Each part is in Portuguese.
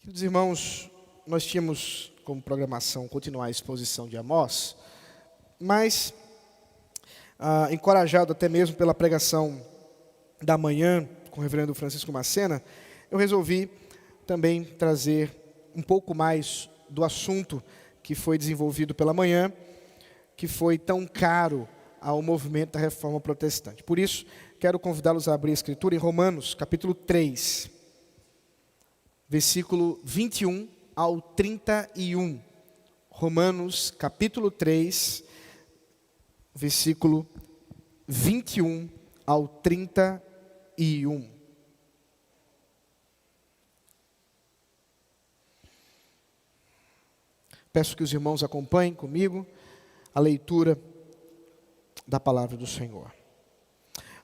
Queridos irmãos, nós tínhamos como programação continuar a exposição de Amós, mas encorajado até mesmo pela pregação da manhã com o reverendo Francisco Macena, eu resolvi também trazer um pouco mais do assunto que foi desenvolvido pela manhã, que foi tão caro ao movimento da Reforma Protestante. Por isso, quero convidá-los a abrir a Escritura em Romanos, capítulo 3, versículo 21 ao 31. Romanos, capítulo 3, versículo 21 ao 31. Peço que os irmãos acompanhem comigo a leitura da palavra do Senhor.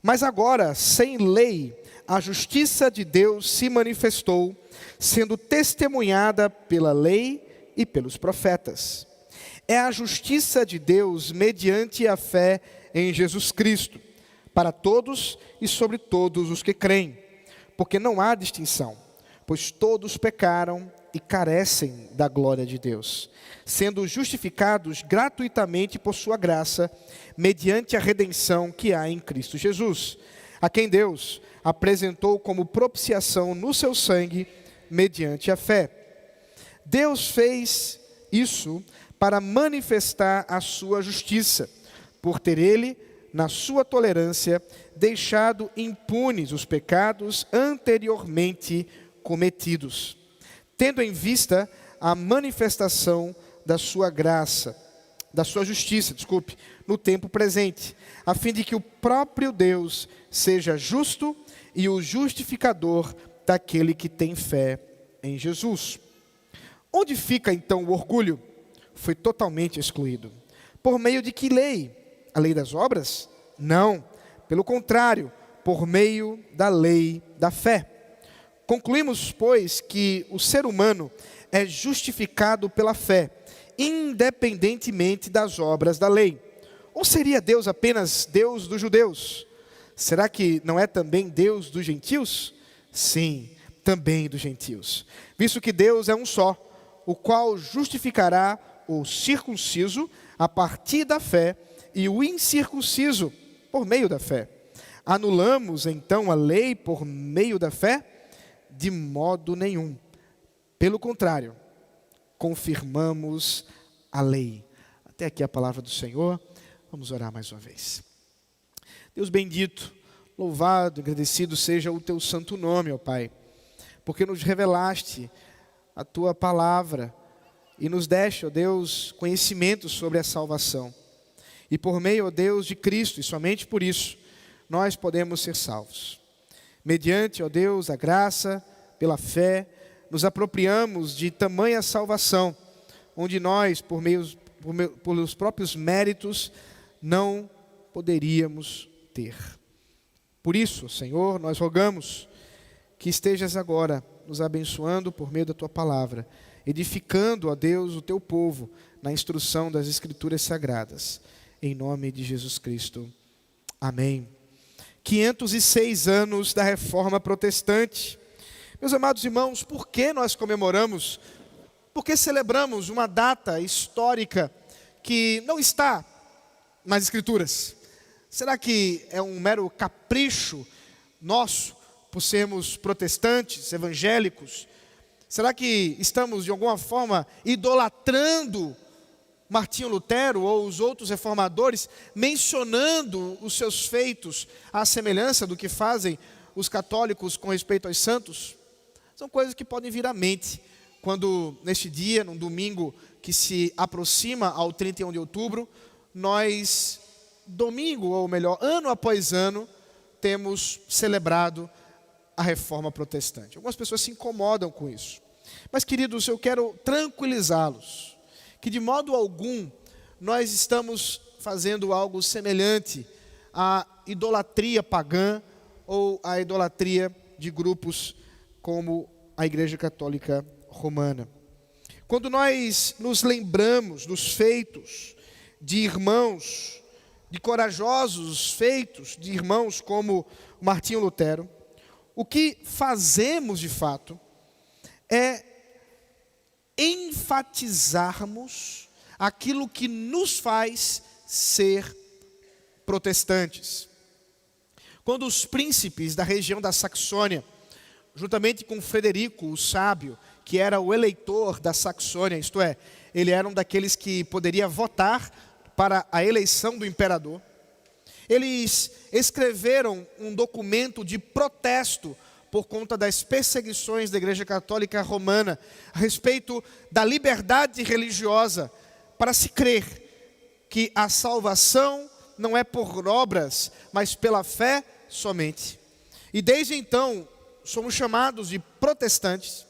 Mas agora, sem lei, a justiça de Deus se manifestou, sendo testemunhada pela lei e pelos profetas. É a justiça de Deus mediante a fé em Jesus Cristo, para todos e sobre todos os que creem, porque não há distinção, pois todos pecaram e carecem da glória de Deus, sendo justificados gratuitamente por sua graça, mediante a redenção que há em Cristo Jesus, a quem Deus apresentou como propiciação no seu sangue, mediante a fé. Deus fez isso para manifestar a sua justiça, por ter Ele, na sua tolerância, deixado impunes os pecados anteriormente cometidos, tendo em vista a manifestação da sua graça, da sua justiça, no tempo presente, a fim de que o próprio Deus seja justo e o justificador daquele que tem fé em Jesus. Onde fica então o orgulho? Foi totalmente excluído. Por meio de que lei? A lei das obras? Não, pelo contrário, por meio da lei da fé. Concluímos, pois, que o ser humano é justificado pela fé, independentemente das obras da lei. Ou seria Deus apenas Deus dos judeus? Será que não é também Deus dos gentios? Sim, também dos gentios. Visto que Deus é um só, o qual justificará o circunciso a partir da fé e o incircunciso por meio da fé. Anulamos então a lei por meio da fé? De modo nenhum. Pelo contrário, confirmamos a lei. Até aqui a palavra do Senhor. Vamos orar mais uma vez. Deus bendito, louvado, agradecido seja o teu santo nome, ó Pai, porque nos revelaste a tua palavra e nos deste, ó Deus, conhecimento sobre a salvação. E por meio, ó Deus, de Cristo, e somente por isso, nós podemos ser salvos. Mediante, ó Deus, a graça, pela fé, nos apropriamos de tamanha salvação, onde nós, pelos próprios méritos, não poderíamos ter. Por isso, Senhor, nós rogamos que estejas agora nos abençoando por meio da Tua palavra, edificando, ó Deus, o Teu povo na instrução das Escrituras Sagradas. Em nome de Jesus Cristo. Amém. 506 anos da Reforma Protestante. Meus amados irmãos, por que nós comemoramos? Por que celebramos uma data histórica que não está nas Escrituras? Será que é um mero capricho nosso, por sermos protestantes, evangélicos? Será que estamos de alguma forma idolatrando Martinho Lutero ou os outros reformadores, mencionando os seus feitos à semelhança do que fazem os católicos com respeito aos santos? São coisas que podem vir à mente quando, neste dia, num domingo que se aproxima ao 31 de outubro, nós, domingo, ou melhor, ano após ano, temos celebrado a Reforma Protestante. Algumas pessoas se incomodam com isso. Mas, queridos, eu quero tranquilizá-los que de modo algum nós estamos fazendo algo semelhante à idolatria pagã ou à idolatria de grupos como a Igreja Católica Romana. Quando nós nos lembramos dos feitos de irmãos, de corajosos feitos de irmãos como Martinho Lutero, o que fazemos de fato é enfatizarmos aquilo que nos faz ser protestantes. Quando os príncipes da região da Saxônia, juntamente com Frederico, o sábio, que era o eleitor da Saxônia, isto é, ele era um daqueles que poderia votar para a eleição do imperador, eles escreveram um documento de protesto por conta das perseguições da Igreja Católica Romana, a respeito da liberdade religiosa, para se crer que a salvação não é por obras, mas pela fé somente. E desde então, somos chamados de protestantes.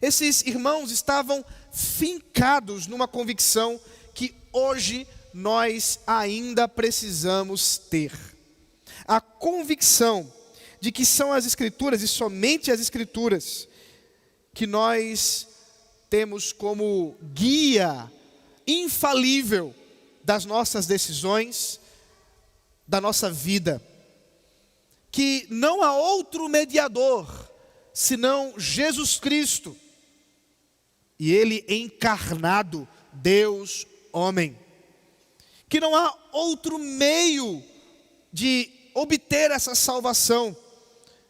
Esses irmãos estavam fincados numa convicção que hoje nós ainda precisamos ter. A convicção de que são as Escrituras, e somente as Escrituras, que nós temos como guia infalível das nossas decisões, da nossa vida. Que não há outro mediador, senão Jesus Cristo. E Ele encarnado, Deus, homem. Que não há outro meio de obter essa salvação,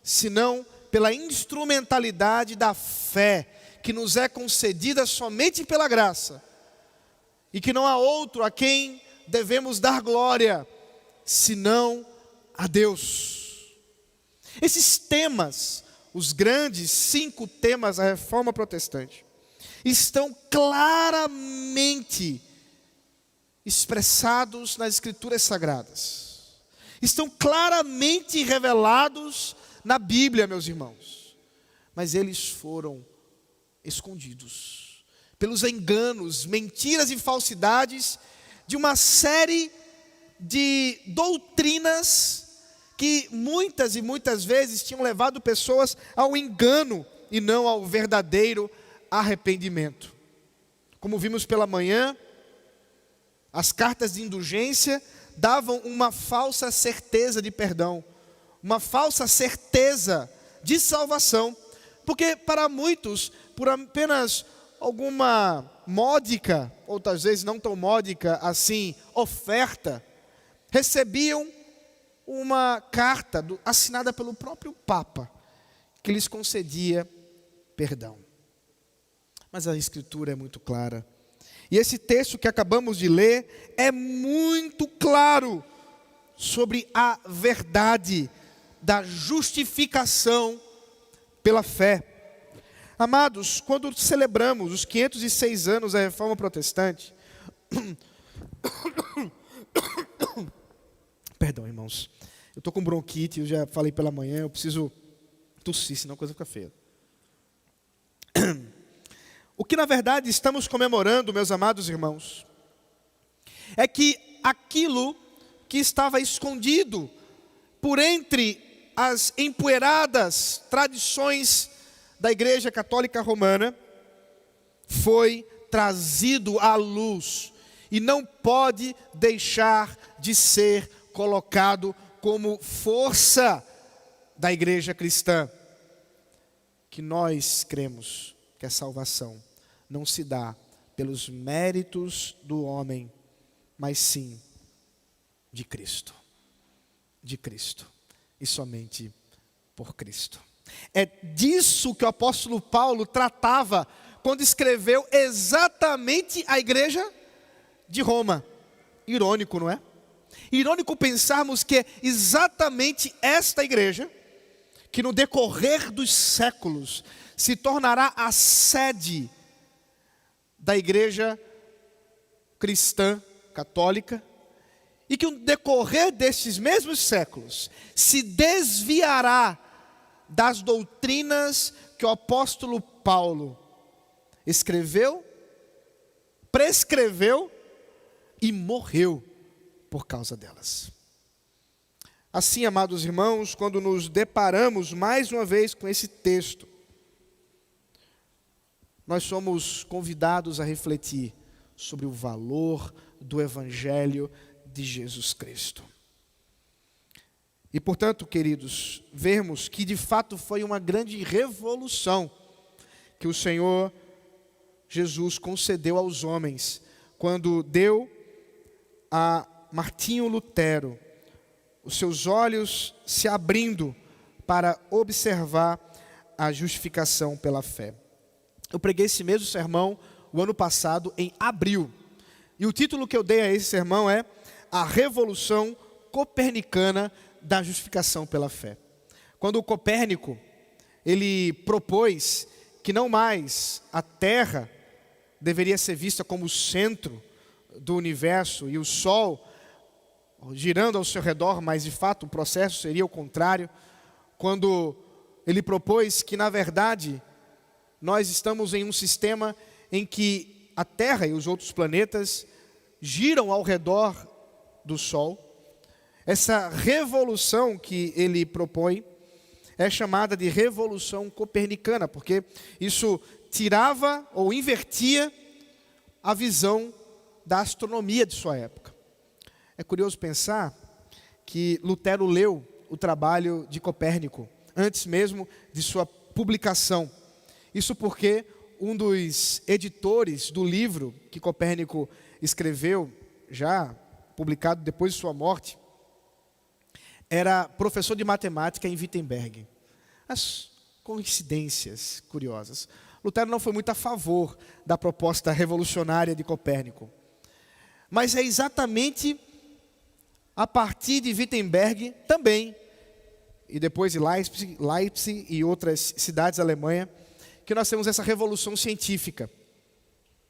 senão pela instrumentalidade da fé, que nos é concedida somente pela graça, e que não há outro a quem devemos dar glória, senão a Deus. Esses temas, os grandes 5 temas da Reforma Protestante, estão claramente expressados nas Escrituras Sagradas. Estão claramente revelados na Bíblia, meus irmãos. Mas eles foram escondidos pelos enganos, mentiras e falsidades de uma série de doutrinas que muitas e muitas vezes tinham levado pessoas ao engano e não ao verdadeiro arrependimento. Como vimos pela manhã, as cartas de indulgência davam uma falsa certeza de perdão, uma falsa certeza de salvação, porque para muitos, por apenas alguma módica, ou às vezes não tão módica assim, oferta, recebiam uma carta assinada pelo próprio Papa, que lhes concedia perdão. Mas a Escritura é muito clara. E esse texto que acabamos de ler é muito claro sobre a verdade da justificação pela fé. Amados, quando celebramos os 506 anos da Reforma Protestante, perdão, irmãos, eu estou com bronquite, eu já falei pela manhã, eu preciso tossir, senão a coisa fica feia. O que na verdade estamos comemorando, meus amados irmãos, é que aquilo que estava escondido por entre as empoeiradas tradições da Igreja Católica Romana foi trazido à luz e não pode deixar de ser colocado como força da Igreja cristã, que nós cremos que a salvação não se dá pelos méritos do homem, mas sim de Cristo. De Cristo. E somente por Cristo. É disso que o apóstolo Paulo tratava quando escreveu exatamente a igreja de Roma. Irônico, não é? Irônico pensarmos que é exatamente esta igreja que no decorrer dos séculos se tornará a sede da igreja cristã católica, e que no decorrer destes mesmos séculos se desviará das doutrinas que o apóstolo Paulo escreveu, prescreveu e morreu por causa delas. Assim, amados irmãos, quando nos deparamos mais uma vez com esse texto, nós somos convidados a refletir sobre o valor do Evangelho de Jesus Cristo. E, portanto, queridos, vermos que de fato foi uma grande revolução que o Senhor Jesus concedeu aos homens, quando deu a Martinho Lutero os seus olhos se abrindo para observar a justificação pela fé. Eu preguei esse mesmo sermão o ano passado, em abril. E o título que eu dei a esse sermão é A Revolução Copernicana da Justificação pela Fé. Quando o Copérnico, ele propôs que não mais a Terra deveria ser vista como o centro do universo e o Sol girando ao seu redor, mas de fato o processo seria o contrário. Quando ele propôs que, na verdade, nós estamos em um sistema em que a Terra e os outros planetas giram ao redor do Sol. Essa revolução que ele propõe é chamada de Revolução Copernicana, porque isso tirava ou invertia a visão da astronomia de sua época. É curioso pensar que Lutero leu o trabalho de Copérnico antes mesmo de sua publicação. Isso porque um dos editores do livro que Copérnico escreveu, já publicado depois de sua morte, era professor de matemática em Wittenberg. As coincidências curiosas. Lutero não foi muito a favor da proposta revolucionária de Copérnico. Mas é exatamente a partir de Wittenberg também, e depois de Leipzig e outras cidades da Alemanha, que nós temos essa revolução científica.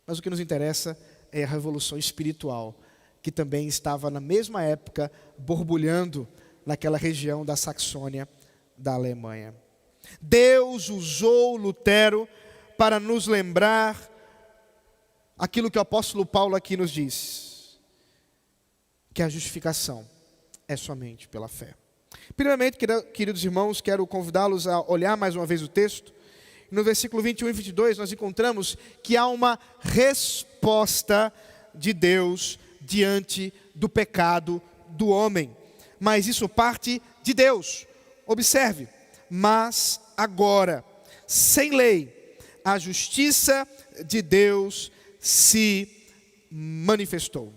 Mas o que nos interessa é a revolução espiritual, que também estava na mesma época borbulhando naquela região da Saxônia da Alemanha. Deus usou Lutero para nos lembrar aquilo que o apóstolo Paulo aqui nos diz, que a justificação é somente pela fé. Primeiramente, queridos irmãos, quero convidá-los a olhar mais uma vez o texto. No versículo 21 e 22, nós encontramos que há uma resposta de Deus diante do pecado do homem. Mas isso parte de Deus. Observe, mas agora, sem lei, a justiça de Deus se manifestou.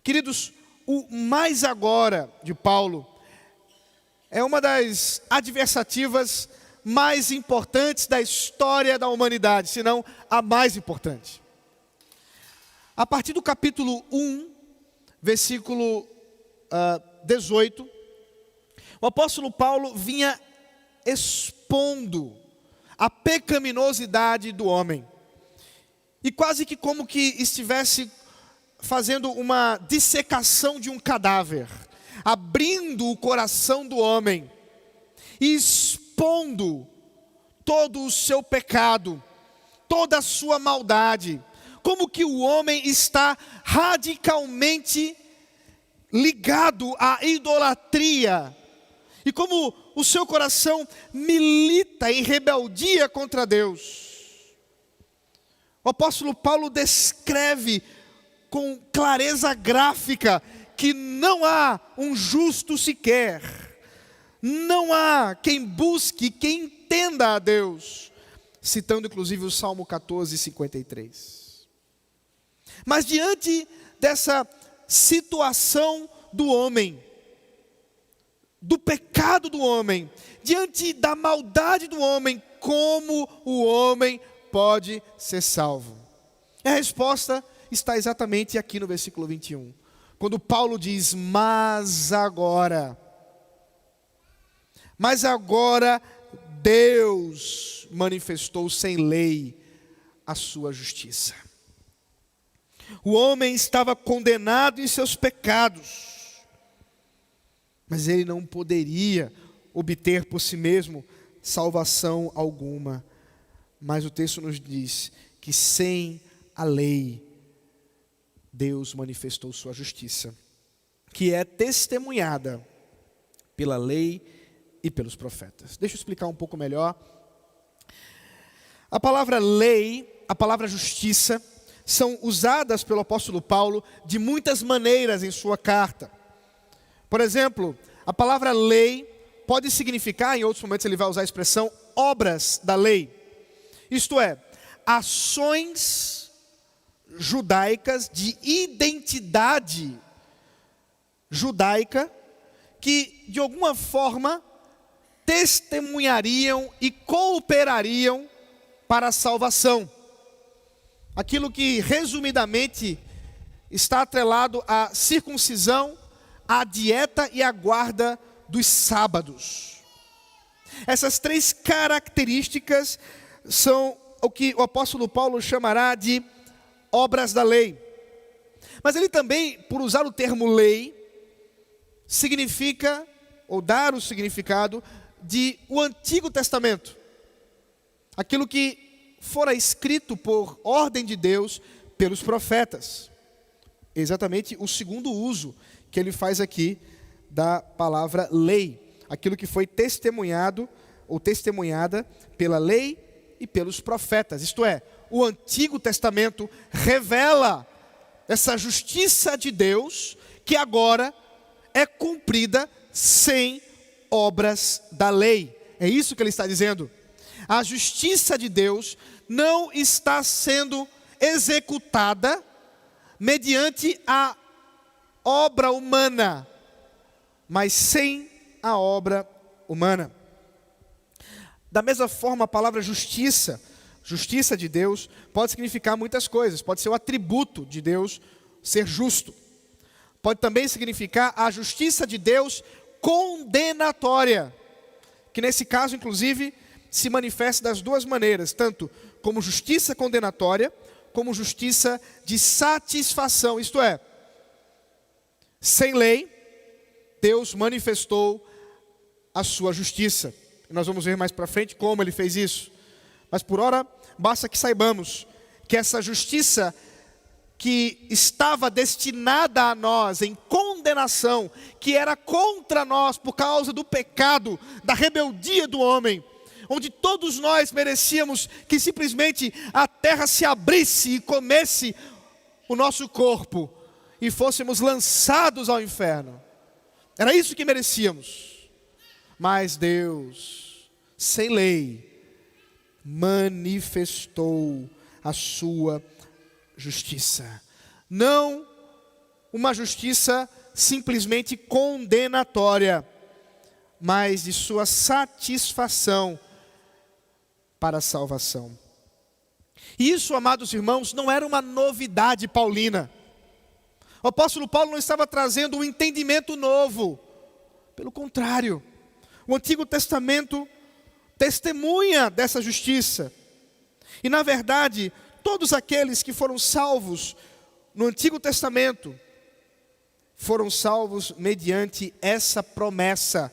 Queridos, o mais agora de Paulo é uma das adversativas mais importantes da história da humanidade, se não a mais importante. A partir do capítulo 1, versículo 18, o apóstolo Paulo vinha expondo a pecaminosidade do homem. E quase que como que estivesse fazendo uma dissecação de um cadáver, abrindo o coração do homem e expondo todo o seu pecado, toda a sua maldade, como que o homem está radicalmente ligado à idolatria, e como o seu coração milita em rebeldia contra Deus. O apóstolo Paulo descreve com clareza gráfica que não há um justo sequer, não há quem busque, quem entenda a Deus, citando inclusive o Salmo 14, 53. Mas diante dessa situação do homem, do pecado do homem, diante da maldade do homem, como o homem pode ser salvo? A resposta está exatamente aqui no versículo 21. Quando Paulo diz, mas agora Deus manifestou sem lei a sua justiça. O homem estava condenado em seus pecados, mas ele não poderia obter por si mesmo salvação alguma. Mas o texto nos diz que sem a lei, Deus manifestou sua justiça, que é testemunhada pela lei e pelos profetas. Deixa eu explicar um pouco melhor. A palavra lei, a palavra justiça, são usadas pelo apóstolo Paulo de muitas maneiras em sua carta. Por exemplo, a palavra lei pode significar, em outros momentos ele vai usar a expressão obras da lei. Isto é, ações judaicas de identidade judaica que, de alguma forma, testemunhariam e cooperariam para a salvação. Aquilo que, resumidamente, está atrelado à circuncisão, à dieta e à guarda dos sábados. Essas três características são o que o apóstolo Paulo chamará de obras da lei. Mas ele também, por usar o termo lei, significa, ou dar o significado, de o Antigo Testamento. Aquilo que fora escrito por ordem de Deus pelos profetas. Exatamente o segundo uso que ele faz aqui da palavra lei. Aquilo que foi testemunhado ou testemunhada pela lei e pelos profetas. Isto é, o Antigo Testamento revela essa justiça de Deus que agora é cumprida sem obras da lei. É isso que ele está dizendo. A justiça de Deus não está sendo executada mediante a obra humana, mas sem a obra humana. Da mesma forma, a palavra justiça, justiça de Deus, pode significar muitas coisas. Pode ser o atributo de Deus ser justo. Pode também significar a justiça de Deus condenatória, que nesse caso, inclusive, se manifesta das duas maneiras, tanto como justiça condenatória, como justiça de satisfação. Isto é, sem lei, Deus manifestou a sua justiça. E nós vamos ver mais para frente como ele fez isso. Mas por ora, basta que saibamos que essa justiça que estava destinada a nós em condenação, que era contra nós por causa do pecado, da rebeldia do homem, onde todos nós merecíamos que simplesmente a terra se abrisse e comesse o nosso corpo e fôssemos lançados ao inferno. Era isso que merecíamos. Mas Deus, sem lei, manifestou a sua justiça. Não uma justiça simplesmente condenatória, mas de sua satisfação para a salvação. E isso, amados irmãos, não era uma novidade paulina. O apóstolo Paulo não estava trazendo um entendimento novo. Pelo contrário, o Antigo Testamento testemunha dessa justiça. E na verdade, todos aqueles que foram salvos no Antigo Testamento foram salvos mediante essa promessa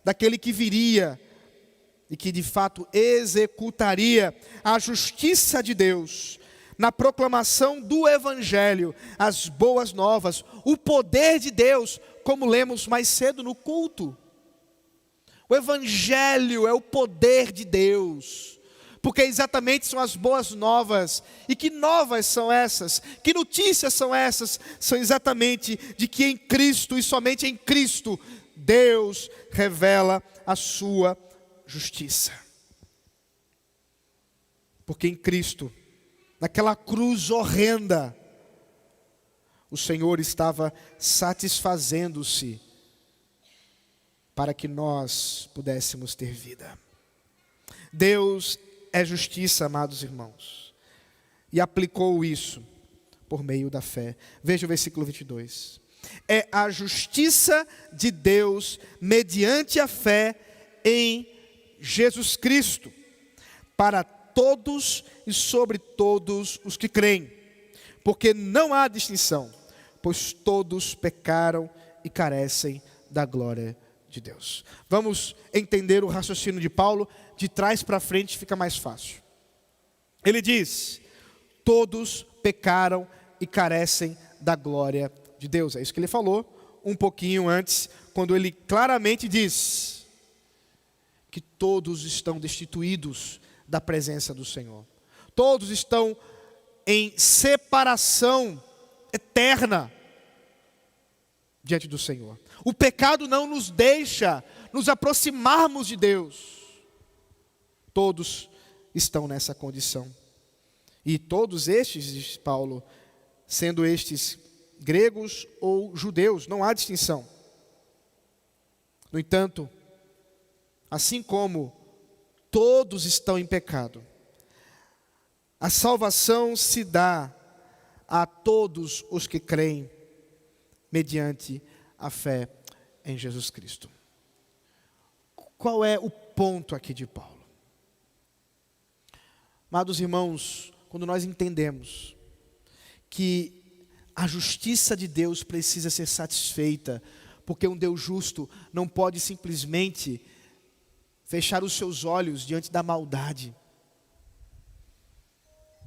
daquele que viria e que de fato executaria a justiça de Deus na proclamação do Evangelho, as boas novas, o poder de Deus, como lemos mais cedo no culto. O Evangelho é o poder de Deus, porque exatamente são as boas novas. E que novas são essas? Que notícias são essas? São exatamente de que em Cristo e somente em Cristo, Deus revela a sua justiça. Porque em Cristo, naquela cruz horrenda, o Senhor estava satisfazendo-se para que nós pudéssemos ter vida. Deus é justiça, amados irmãos, e aplicou isso por meio da fé. Veja o versículo 22. É a justiça de Deus mediante a fé em Jesus Cristo, para todos e sobre todos os que creem, porque não há distinção, pois todos pecaram e carecem da glória de Deus. Vamos entender o raciocínio de Paulo, de trás para frente fica mais fácil. Ele diz: todos pecaram e carecem da glória de Deus. É isso que ele falou um pouquinho antes, quando ele claramente diz que todos estão destituídos da presença do Senhor. Todos estão em separação eterna diante do Senhor. O pecado não nos deixa nos aproximarmos de Deus. Todos estão nessa condição. E todos estes, diz Paulo, sendo estes gregos ou judeus, não há distinção. No entanto, assim como todos estão em pecado, a salvação se dá a todos os que creem mediante a fé em Jesus Cristo. Qual é o ponto aqui de Paulo? Amados irmãos, quando nós entendemos que a justiça de Deus precisa ser satisfeita, porque um Deus justo não pode simplesmente fechar os seus olhos diante da maldade,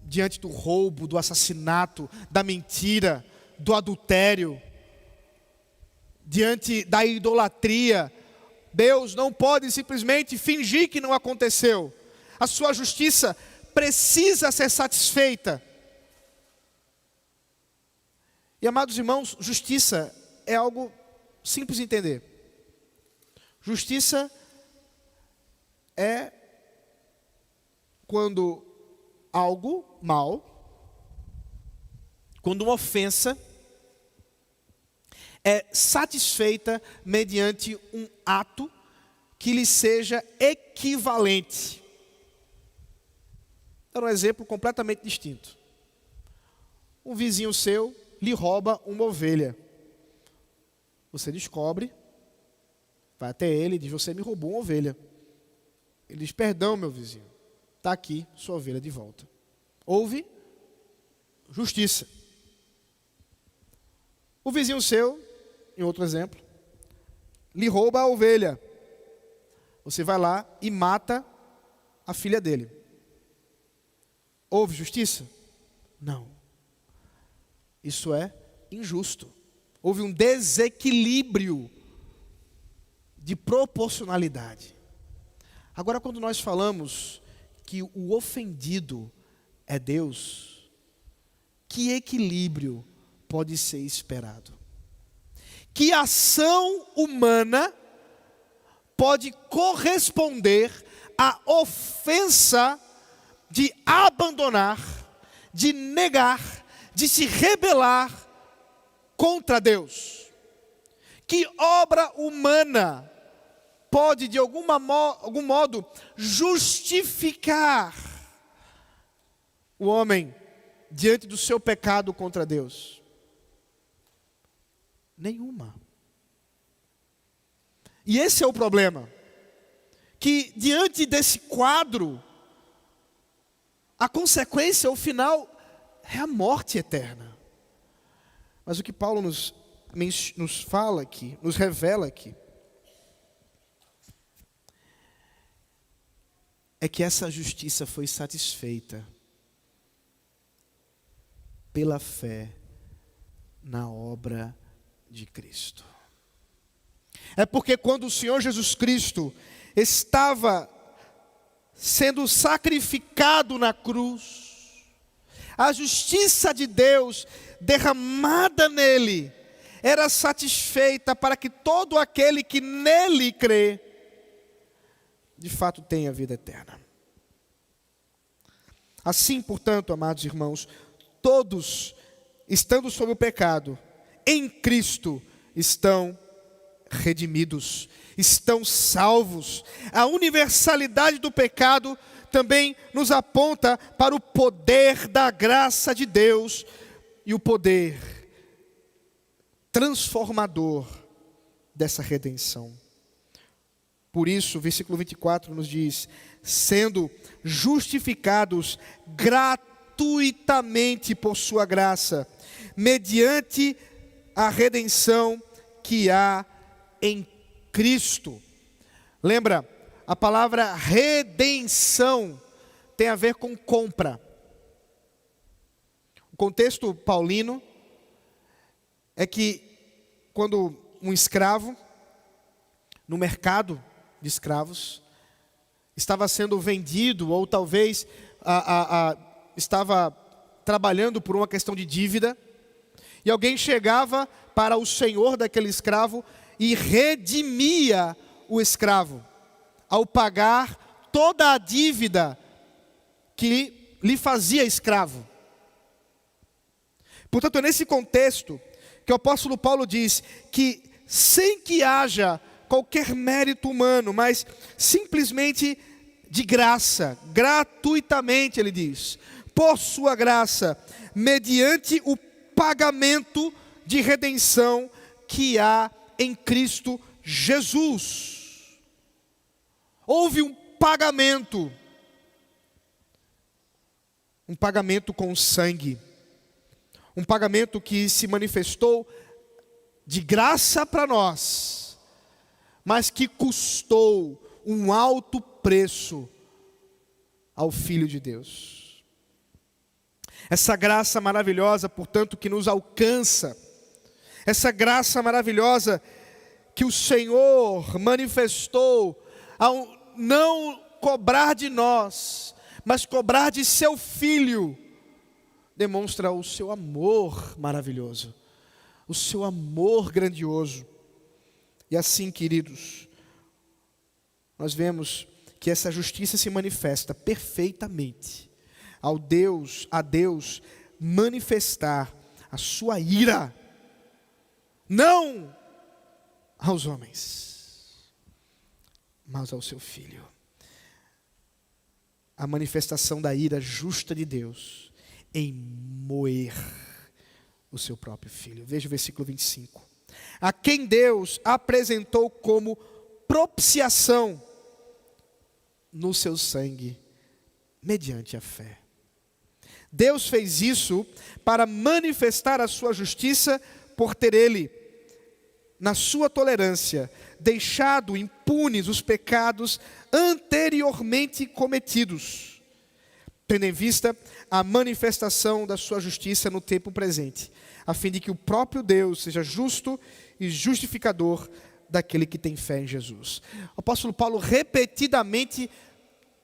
diante do roubo, do assassinato, da mentira, do adultério, diante da idolatria. Deus não pode simplesmente fingir que não aconteceu. A sua justiça precisa ser satisfeita. E, amados irmãos, justiça é algo simples de entender. Justiça é quando algo mal, quando uma ofensa é satisfeita mediante um ato que lhe seja equivalente. Vou dar um exemplo completamente distinto. Um vizinho seu lhe rouba uma ovelha. Você descobre, vai até ele e diz: você me roubou uma ovelha. Ele diz: perdão, meu vizinho, está aqui sua ovelha de volta. Houve justiça. O vizinho seu, em outro exemplo, lhe rouba a ovelha. Você vai lá e mata a filha dele. Houve justiça? Não. Isso é injusto. Houve um desequilíbrio de proporcionalidade. Agora, quando nós falamos que o ofendido é Deus, que equilíbrio pode ser esperado? Que ação humana pode corresponder à ofensa de abandonar, de negar, de se rebelar contra Deus? Que obra humana pode, de algum modo, justificar o homem diante do seu pecado contra Deus? Nenhuma. E esse é o problema, que diante desse quadro, a consequência, o final, é a morte eterna. Mas o que Paulo nos fala aqui, nos revela aqui, é que essa justiça foi satisfeita pela fé na obra de Cristo. É porque quando o Senhor Jesus Cristo estava sendo sacrificado na cruz, a justiça de Deus derramada nele era satisfeita para que todo aquele que nele crê, de fato tenha vida eterna. Assim, portanto, amados irmãos, todos, estando sob o pecado, em Cristo estão redimidos, estão salvos. A universalidade do pecado também nos aponta para o poder da graça de Deus e o poder transformador dessa redenção. Por isso, o versículo 24 nos diz: sendo justificados gratuitamente por sua graça, mediante a redenção que há em Cristo. Lembra, a palavra redenção tem a ver com compra. O contexto paulino é que quando um escravo, no mercado de escravos, estava sendo vendido, ou talvez estava trabalhando por uma questão de dívida, e alguém chegava para o senhor daquele escravo e redimia o escravo, ao pagar toda a dívida que lhe fazia escravo. Portanto, é nesse contexto que o apóstolo Paulo diz que, sem que haja qualquer mérito humano, mas simplesmente de graça, gratuitamente, ele diz, por sua graça, mediante o pagamento de redenção que há em Cristo Jesus. Houve um pagamento com sangue, um pagamento que se manifestou de graça para nós, mas que custou um alto preço ao Filho de Deus. Essa graça maravilhosa, portanto, que nos alcança, essa graça maravilhosa que o Senhor manifestou ao não cobrar de nós, mas cobrar de seu Filho, demonstra o seu amor maravilhoso, o seu amor grandioso. E assim, queridos, nós vemos que essa justiça se manifesta perfeitamente a Deus manifestar a sua ira, não aos homens, mas ao seu Filho. A manifestação da ira justa de Deus em moer o seu próprio Filho. Veja o versículo 25. A quem Deus apresentou como propiciação no seu sangue, mediante a fé. Deus fez isso para manifestar a sua justiça, por ter Ele, na sua tolerância, deixado impunes os pecados anteriormente cometidos, tendo em vista a manifestação da sua justiça no tempo presente, a fim de que o próprio Deus seja justo e justificador daquele que tem fé em Jesus. O apóstolo Paulo repetidamente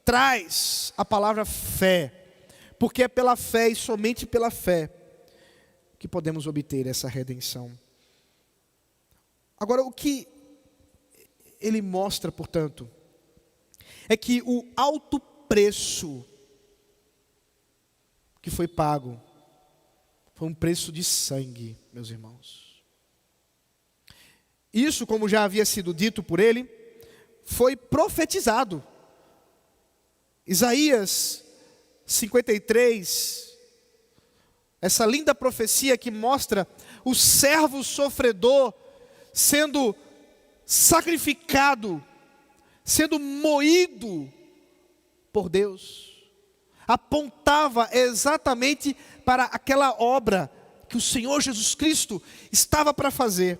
traz a palavra fé, porque é pela fé e somente pela fé que podemos obter essa redenção. Agora, o que ele mostra, portanto, é que o alto preço que foi pago foi um preço de sangue, meus irmãos. Isso, como já havia sido dito por ele, foi profetizado. Isaías 53, essa linda profecia que mostra o servo sofredor sendo sacrificado, sendo moído por Deus, apontava exatamente para aquela obra que o Senhor Jesus Cristo estava para fazer.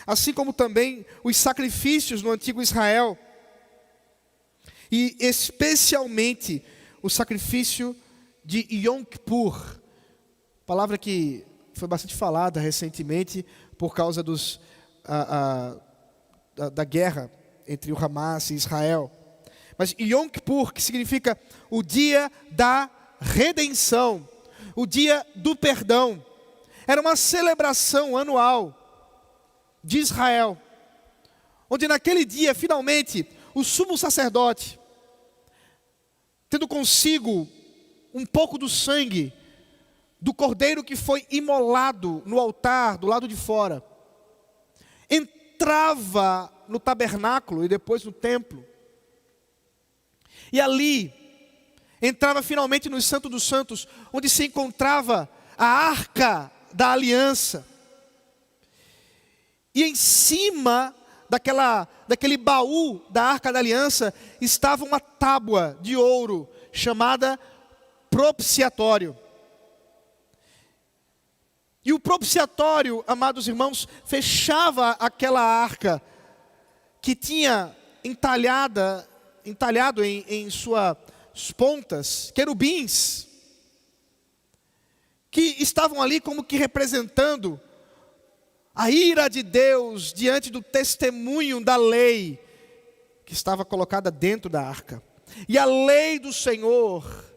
Assim como também os sacrifícios no antigo Israel, e especialmente o sacrifício de Yom Kippur, palavra que foi bastante falada recentemente por causa da guerra entre o Hamas e Israel. Mas Yom Kippur, que significa o dia da redenção, o dia do perdão, era uma celebração anual de Israel, onde naquele dia, finalmente, o sumo sacerdote, tendo consigo um pouco do sangue do cordeiro que foi imolado no altar do lado de fora, entrava no tabernáculo e depois no templo, e ali entrava finalmente no Santo dos Santos, onde se encontrava a arca da aliança. E em cima daquele baú da arca da aliança estava uma tábua de ouro chamada propiciatório. E o propiciatório, amados irmãos, fechava aquela arca que tinha entalhado em suas pontas querubins, que estavam ali como que representando a ira de Deus diante do testemunho da lei que estava colocada dentro da arca. E a lei do Senhor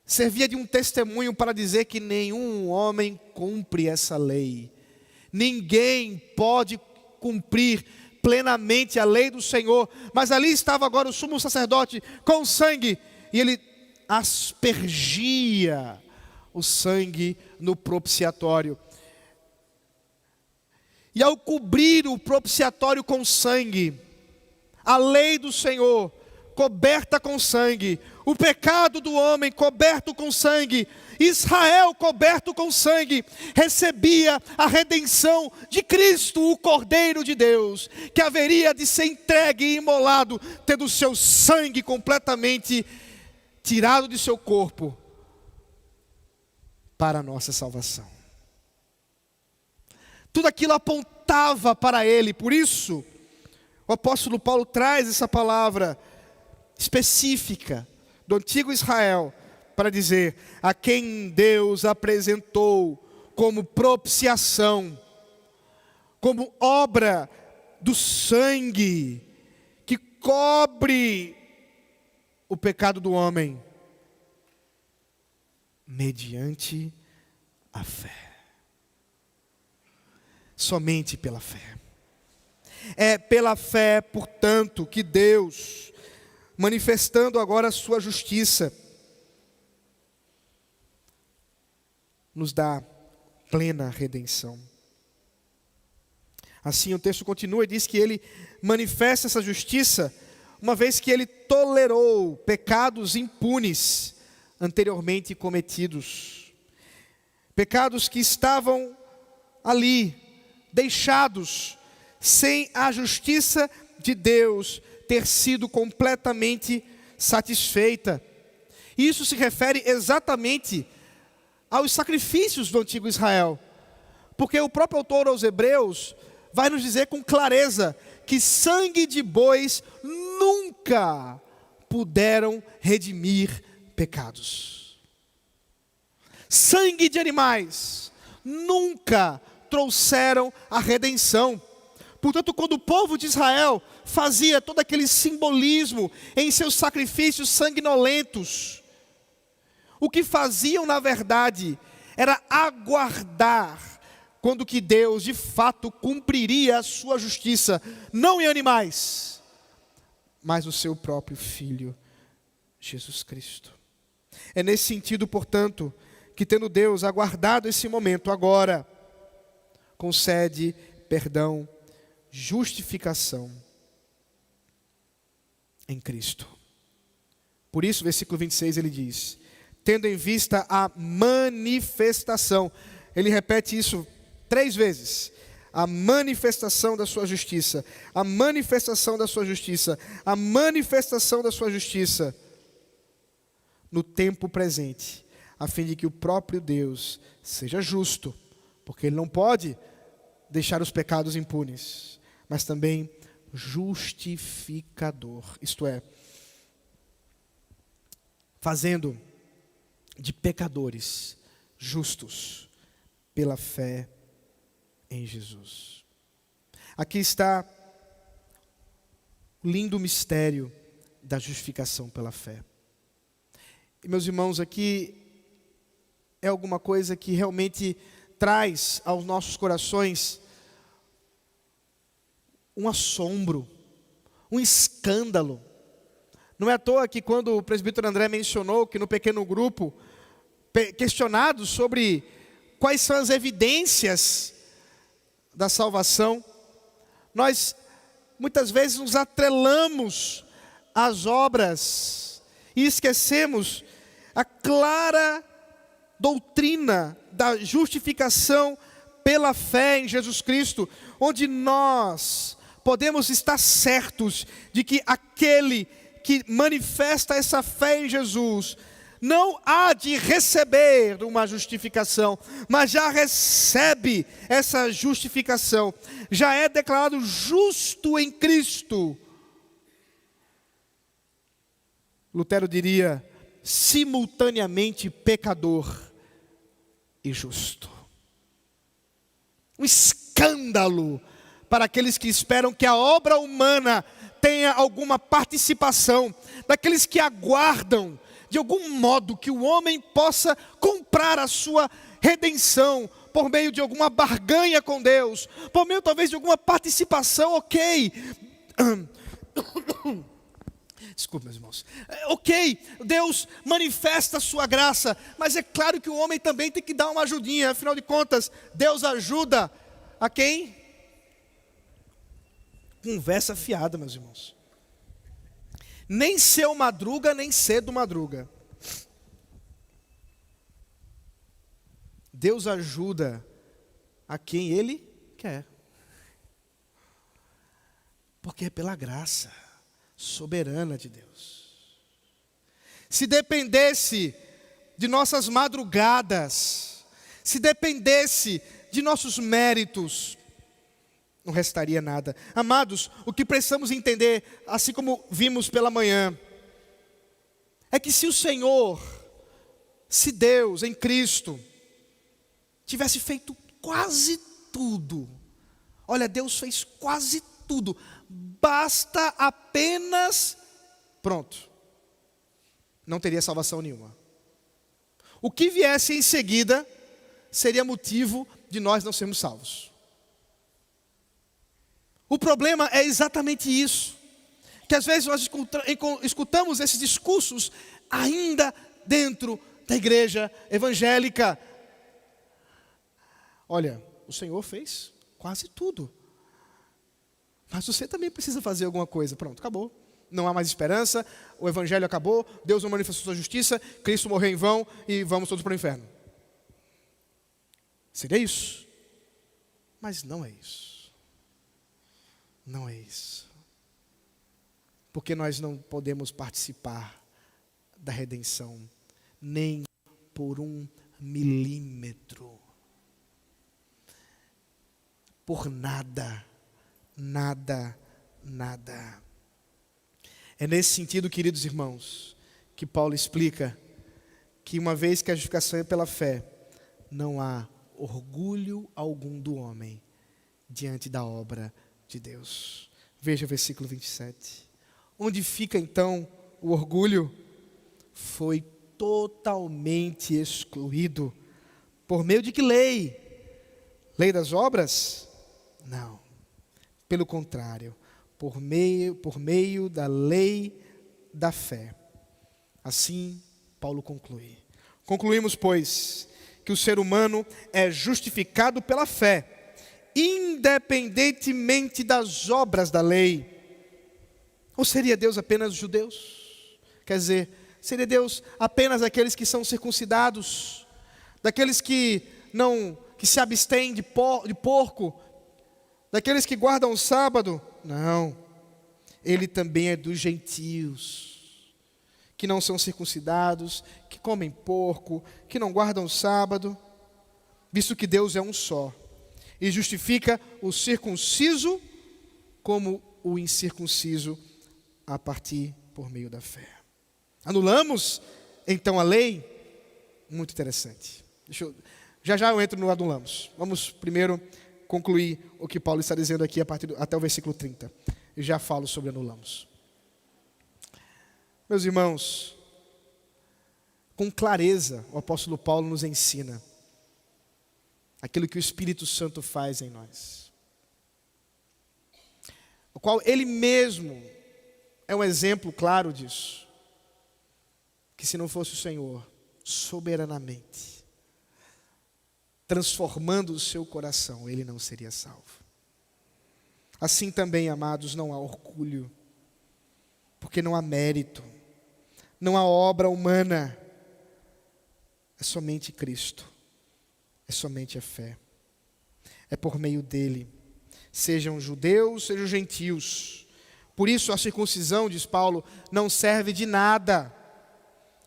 servia de um testemunho para dizer que nenhum homem cumpre essa lei. Ninguém pode cumprir plenamente a lei do Senhor. Mas ali estava agora o sumo sacerdote com sangue, e ele aspergia o sangue no propiciatório. E ao cobrir o propiciatório com sangue, a lei do Senhor coberta com sangue, o pecado do homem coberto com sangue, Israel coberto com sangue, recebia a redenção de Cristo, o Cordeiro de Deus, que haveria de ser entregue e imolado, tendo seu sangue completamente tirado de seu corpo, para a nossa salvação. Tudo aquilo apontava para Ele. Por isso, o apóstolo Paulo traz essa palavra específica do antigo Israel, para dizer: a quem Deus apresentou como propiciação, como obra do sangue, que cobre o pecado do homem, mediante a fé. Somente pela fé. É pela fé, portanto, que Deus, manifestando agora a sua justiça, nos dá plena redenção. Assim o texto continua e diz que Ele manifesta essa justiça, uma vez que Ele tolerou pecados impunes anteriormente cometidos. Pecados que estavam ali, deixados, sem a justiça de Deus ter sido completamente satisfeita. Isso se refere exatamente aos sacrifícios do antigo Israel, porque o próprio autor aos Hebreus vai nos dizer com clareza que sangue de bois nunca puderam redimir pecados. Sangue de animais nunca trouxeram a redenção. Portanto, quando o povo de Israel fazia todo aquele simbolismo em seus sacrifícios sanguinolentos, o que faziam na verdade era aguardar quando que Deus de fato cumpriria a sua justiça, não em animais, mas no seu próprio Filho, Jesus Cristo. É nesse sentido, portanto, que tendo Deus aguardado esse momento, agora concede perdão, justificação em Cristo. Por isso, versículo 26, ele diz: tendo em vista a manifestação, ele repete isso 3 vezes, a manifestação da sua justiça, a manifestação da sua justiça, a manifestação da sua justiça, no tempo presente, a fim de que o próprio Deus seja justo, porque Ele não pode deixar os pecados impunes, mas também justificador, isto é, fazendo de pecadores justos pela fé em Jesus. Aqui está o lindo mistério da justificação pela fé. E, meus irmãos, aqui é alguma coisa que realmente traz aos nossos corações um assombro, um escândalo. Não é à toa que quando o presbítero André mencionou que no pequeno grupo, questionados sobre quais são as evidências da salvação, nós muitas vezes nos atrelamos às obras e esquecemos a clara doutrina da justificação pela fé em Jesus Cristo, onde nós podemos estar certos de que aquele que manifesta essa fé em Jesus não há de receber uma justificação, mas já recebe essa justificação, já é declarado justo em Cristo. Lutero diria, simultaneamente pecador e justo. Um escândalo para aqueles que esperam que a obra humana tenha alguma participação, daqueles que aguardam de algum modo que o homem possa comprar a sua redenção por meio de alguma barganha com Deus, por meio talvez de alguma participação, ok. Desculpe, meus irmãos. Ok, Deus manifesta a sua graça, mas é claro que o homem também tem que dar uma ajudinha. Afinal de contas, Deus ajuda a quem? Conversa fiada, meus irmãos. Nem seu madruga, nem cedo madruga. Deus ajuda a quem Ele quer. Porque é pela graça soberana de Deus. Se dependesse de nossas madrugadas, se dependesse de nossos méritos, não restaria nada. Amados, o que precisamos entender, assim como vimos pela manhã, é que se o Senhor, se Deus em Cristo, tivesse feito quase tudo, olha, Deus fez quase tudo, basta apenas, pronto, não teria salvação nenhuma. O que viesse em seguida seria motivo de nós não sermos salvos. O problema é exatamente isso, que às vezes nós escutamos esses discursos ainda dentro da igreja evangélica. Olha, o Senhor fez quase tudo, mas você também precisa fazer alguma coisa. Pronto, acabou. Não há mais esperança, o evangelho acabou, Deus não manifestou sua justiça, Cristo morreu em vão e vamos todos para o inferno. Seria isso, mas não é isso. Não é isso. Porque nós não podemos participar da redenção nem por 1 milímetro. Por nada, nada, nada. É nesse sentido, queridos irmãos, que Paulo explica que uma vez que a justificação é pela fé, não há orgulho algum do homem diante da obra de Deus. Veja o versículo 27. Onde fica então o orgulho? Foi totalmente excluído. Por meio de que lei? Lei das obras? Não. Pelo contrário, por meio da lei da fé. Assim, Paulo conclui. Concluímos, pois, que o ser humano é justificado pela fé, independentemente das obras da lei. Ou seria Deus apenas os judeus? Quer dizer, seria Deus apenas aqueles que são circuncidados, daqueles que se abstêm de porco, daqueles que guardam o sábado? Não. Ele também é dos gentios, que não são circuncidados, que comem porco, que não guardam o sábado, visto que Deus é um só, e justifica o circunciso como o incircunciso a partir por meio da fé. Anulamos então a lei? Muito interessante. Já eu entro no anulamos. Vamos primeiro concluir o que Paulo está dizendo aqui até o versículo 30. E já falo sobre anulamos. Meus irmãos, com clareza o apóstolo Paulo nos ensina aquilo que o Espírito Santo faz em nós, o qual ele mesmo é um exemplo claro disso, que se não fosse o Senhor soberanamente transformando o seu coração, ele não seria salvo. Assim também, amados, não há orgulho, porque não há mérito, não há obra humana, é somente Cristo, é somente a fé, é por meio dele, sejam judeus, sejam gentios. Por isso a circuncisão, diz Paulo, não serve de nada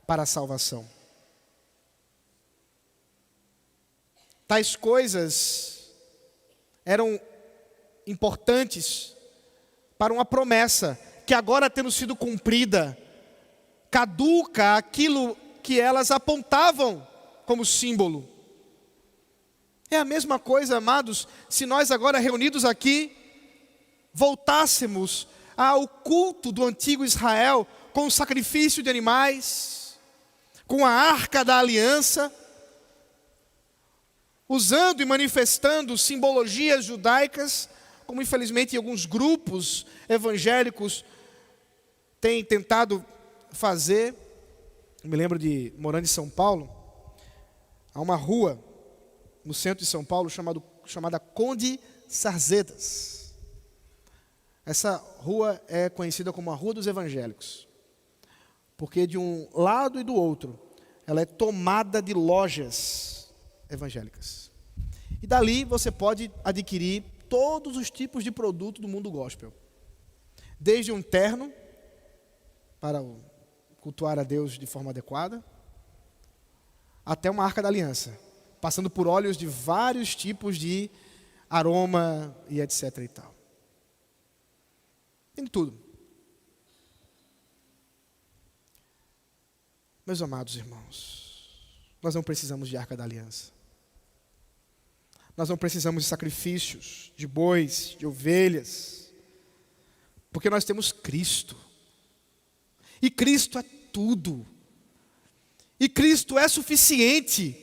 para a salvação. Tais coisas eram importantes para uma promessa que agora, tendo sido cumprida, caduca aquilo que elas apontavam como símbolo. É a mesma coisa, amados, se nós agora reunidos aqui voltássemos ao culto do antigo Israel com o sacrifício de animais, com a arca da aliança, usando e manifestando simbologias judaicas, como infelizmente alguns grupos evangélicos tem tentado fazer. Eu me lembro de, morando em São Paulo, há uma rua no centro de São Paulo chamada Conde Sarzedas. Essa rua é conhecida como a Rua dos Evangélicos, porque de um lado e do outro, ela é tomada de lojas evangélicas. E dali você pode adquirir todos os tipos de produto do mundo gospel. Desde um terno, para cultuar a Deus de forma adequada, até uma arca da aliança, passando por óleos de vários tipos de aroma e etc. e tal. Tem tudo. Meus amados irmãos, nós não precisamos de arca da aliança. Nós não precisamos de sacrifícios, de bois, de ovelhas, porque nós temos Cristo. E Cristo é tudo. E Cristo é suficiente.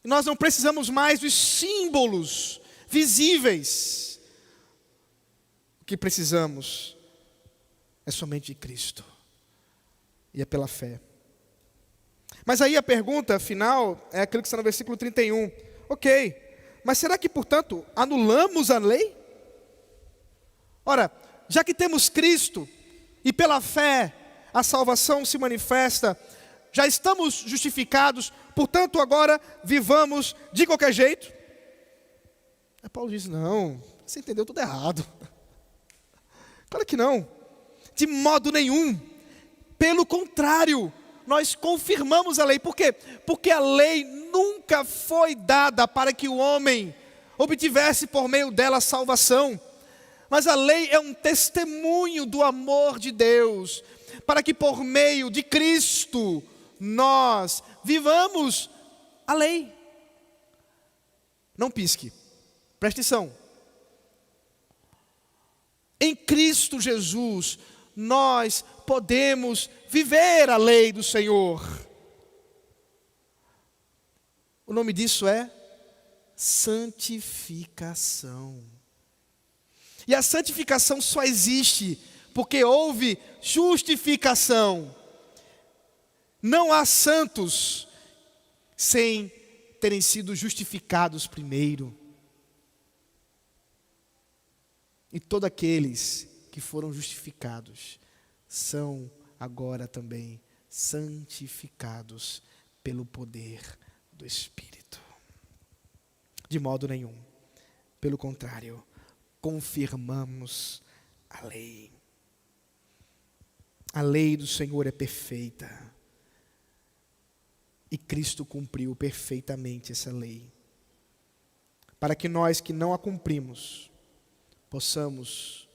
Nós não precisamos mais dos símbolos visíveis. O que precisamos é somente de Cristo. E é pela fé. Mas aí a pergunta final é aquilo que está no versículo 31. Ok, mas será que, portanto, anulamos a lei? Ora, já que temos Cristo, e pela fé a salvação se manifesta, já estamos justificados, portanto agora vivamos de qualquer jeito? Aí Paulo diz, não, você entendeu tudo errado. Claro que não, de modo nenhum. Pelo contrário, nós confirmamos a lei. Por quê? Porque a lei nunca foi dada para que o homem obtivesse por meio dela salvação. Mas a lei é um testemunho do amor de Deus, para que por meio de Cristo nós vivamos a lei. Não pisque, preste atenção. Em Cristo Jesus, nós podemos viver a lei do Senhor. O nome disso é santificação. E a santificação só existe porque houve justificação. Não há santos sem terem sido justificados primeiro. E todos aqueles que foram justificados são agora também santificados pelo poder do Espírito. De modo nenhum. Pelo contrário, confirmamos a lei. A lei do Senhor é perfeita. E Cristo cumpriu perfeitamente essa lei. Para que nós que não a cumprimos, possamos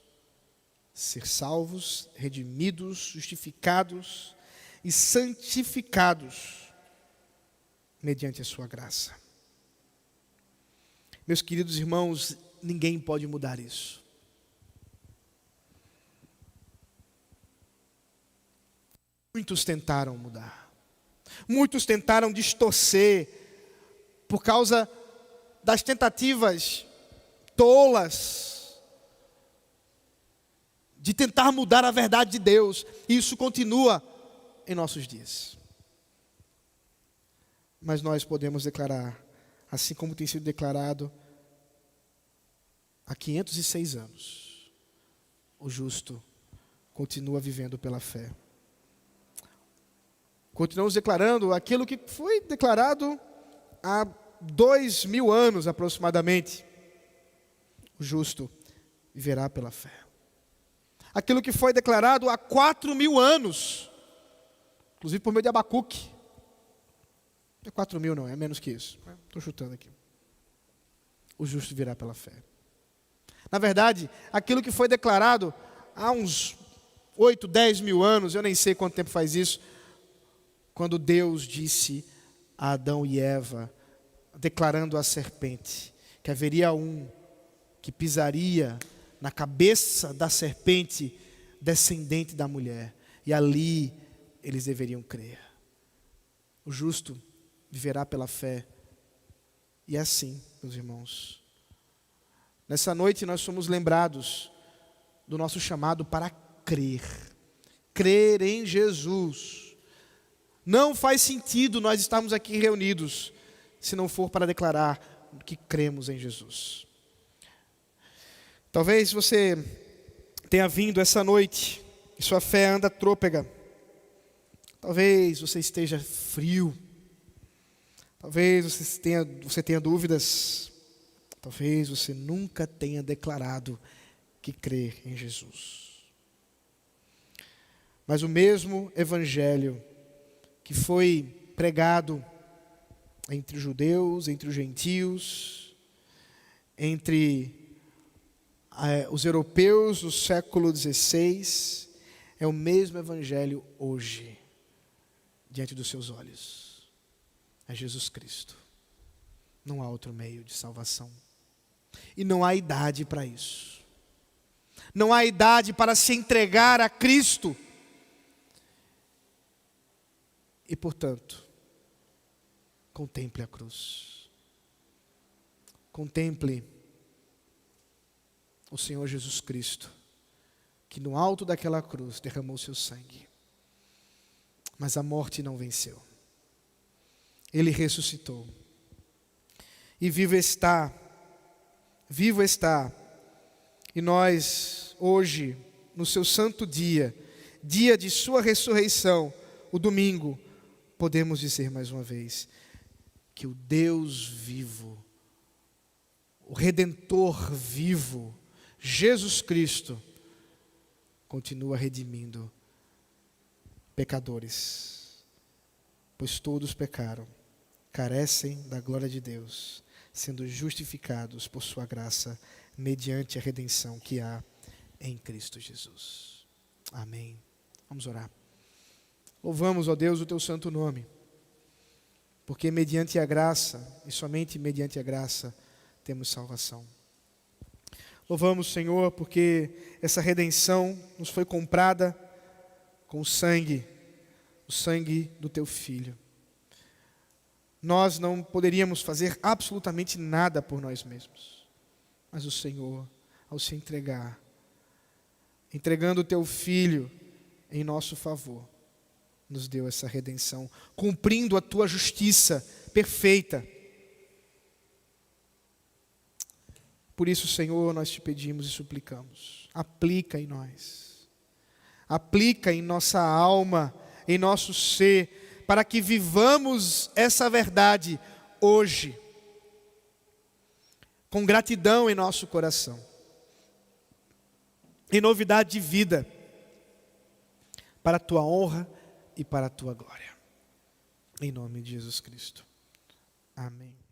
ser salvos, redimidos, justificados e santificados mediante a sua graça. Meus queridos irmãos, ninguém pode mudar isso. Muitos tentaram mudar. Muitos tentaram distorcer por causa das tentativas tolas de tentar mudar a verdade de Deus. E isso continua em nossos dias. Mas nós podemos declarar, assim como tem sido declarado há 506 anos, o justo continua vivendo pela fé. Continuamos declarando aquilo que foi declarado há 2000 anos aproximadamente. O justo viverá pela fé. Aquilo que foi declarado há 4000 anos, inclusive por meio de Abacuque. Não é 4000 não, é menos que isso. Estou chutando aqui. O justo virá pela fé. Na verdade, aquilo que foi declarado há uns 8, 10 mil anos, eu nem sei quanto tempo faz isso, quando Deus disse a Adão e Eva, declarando à serpente, que haveria um que pisaria na cabeça da serpente, descendente da mulher, e ali eles deveriam crer. O justo viverá pela fé, e é assim, meus irmãos. Nessa noite nós somos lembrados do nosso chamado para crer. Crer em Jesus. Não faz sentido nós estarmos aqui reunidos se não for para declarar que cremos em Jesus. Talvez você tenha vindo essa noite e sua fé anda trôpega. Talvez você esteja frio. Talvez você tenha dúvidas. Talvez você nunca tenha declarado que crê em Jesus. Mas o mesmo evangelho que foi pregado entre os judeus, entre os gentios, entre os europeus do século XVI, é o mesmo evangelho hoje, diante dos seus olhos. É Jesus Cristo. Não há outro meio de salvação. E não há idade para isso. Não há idade para se entregar a Cristo. E, portanto, contemple a cruz. Contemple o Senhor Jesus Cristo, que no alto daquela cruz derramou seu sangue. Mas a morte não venceu. Ele ressuscitou. E vivo está. E nós, hoje, no seu santo dia, dia de sua ressurreição, o domingo, podemos dizer mais uma vez, que o Deus vivo, o Redentor vivo, Jesus Cristo, continua redimindo pecadores, pois todos pecaram, carecem da glória de Deus, sendo justificados por sua graça, mediante a redenção que há em Cristo Jesus. Amém. Vamos orar. Louvamos, ó Deus, o teu santo nome, porque mediante a graça, e somente mediante a graça, temos salvação. Louvamos, Senhor, porque essa redenção nos foi comprada com o sangue do teu Filho. Nós não poderíamos fazer absolutamente nada por nós mesmos, mas o Senhor, ao se entregar, entregando o teu Filho em nosso favor, nos deu essa redenção, cumprindo a tua justiça perfeita. Por isso, Senhor, nós te pedimos e suplicamos, aplica em nós, aplica em nossa alma, em nosso ser, para que vivamos essa verdade hoje, com gratidão em nosso coração, em novidade de vida, para a tua honra e para a tua glória. Em nome de Jesus Cristo. Amém.